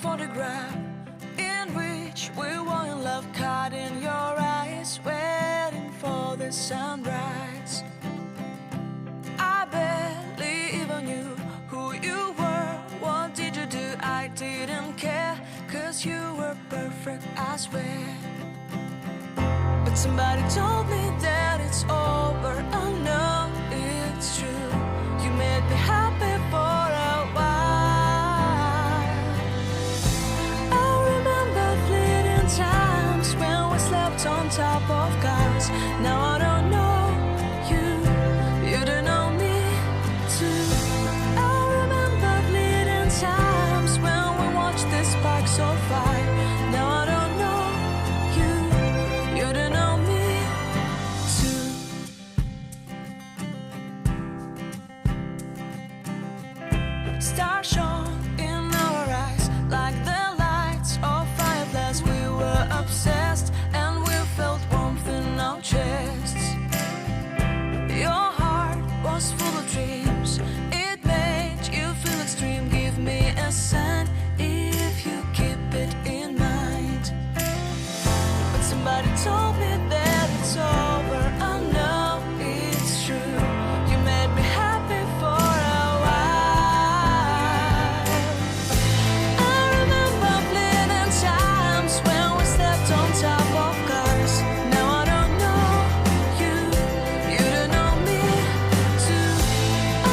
photograph in which we were in love, caught in your eyes, waiting for the sunrise. I barely even knew who you were. What did you do? I didn't care, 'cause you were perfect, I swear. But somebody told me that it's over. I know it's true. You made me happy for a while. I remember fleeting times when we slept on top of cars. Now I don't know you, you don't know me too. I remember fleeting times when we watched the sparks so fire. Now I don't know you, you don't know me too. Stars shone in our eyes like the lights of fireflies. We were obsessed and we felt warmth in our chests. Your heart was full of dreams. It made you feel extreme. Give me a sign if you keep it in mind. But somebody told me that it's over. I know it's true. You made me happy for a while. I remember fleeting times when we slept on top of cars. Now I don't know you, you don't know me too.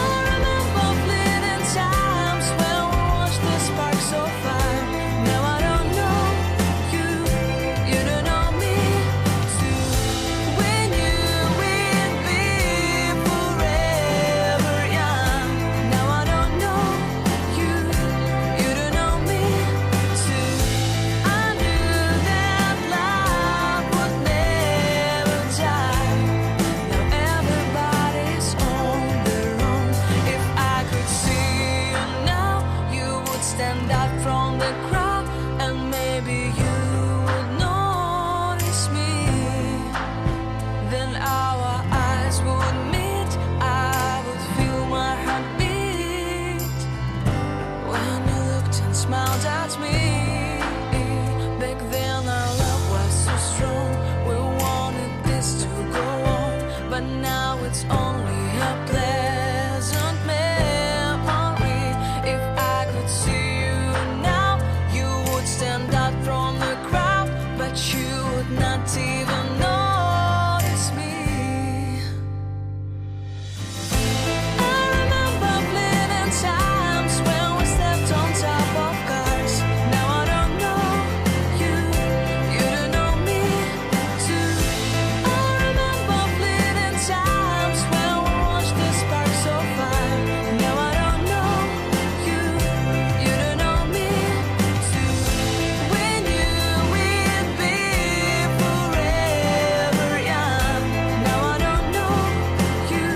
I remember fleeting times when we watched the sparks so fire. Now I don't know you, you don't know me too. We knew we'd be forever young. Now I don't know you, you don't know me too. I knew that love would never die. Now everybody's on their own. If I could see you now, you would stand out from the crowd, and maybe you would notice me. Then our eyes would meet. I would feel my heart beat when you looked and smiled at me. Back then our love was so strong. We wanted this to go on, but now it's only a pleasant memory. If I could see you now, you would stand out from the crowd, but you would not even notice me. I remember fleeting times when we slept on top of cars. Now I don't know you, you don't know me too. I remember fleeting times when we watched the sparks so fire. Now I don't know you, you don't know me too. We knew we'd be forever young. Now I don't know you,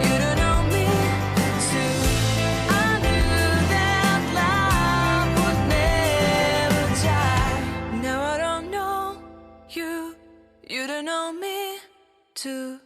you don't know me too. I knew that love would never die. Now I don't know you, you don't know me too.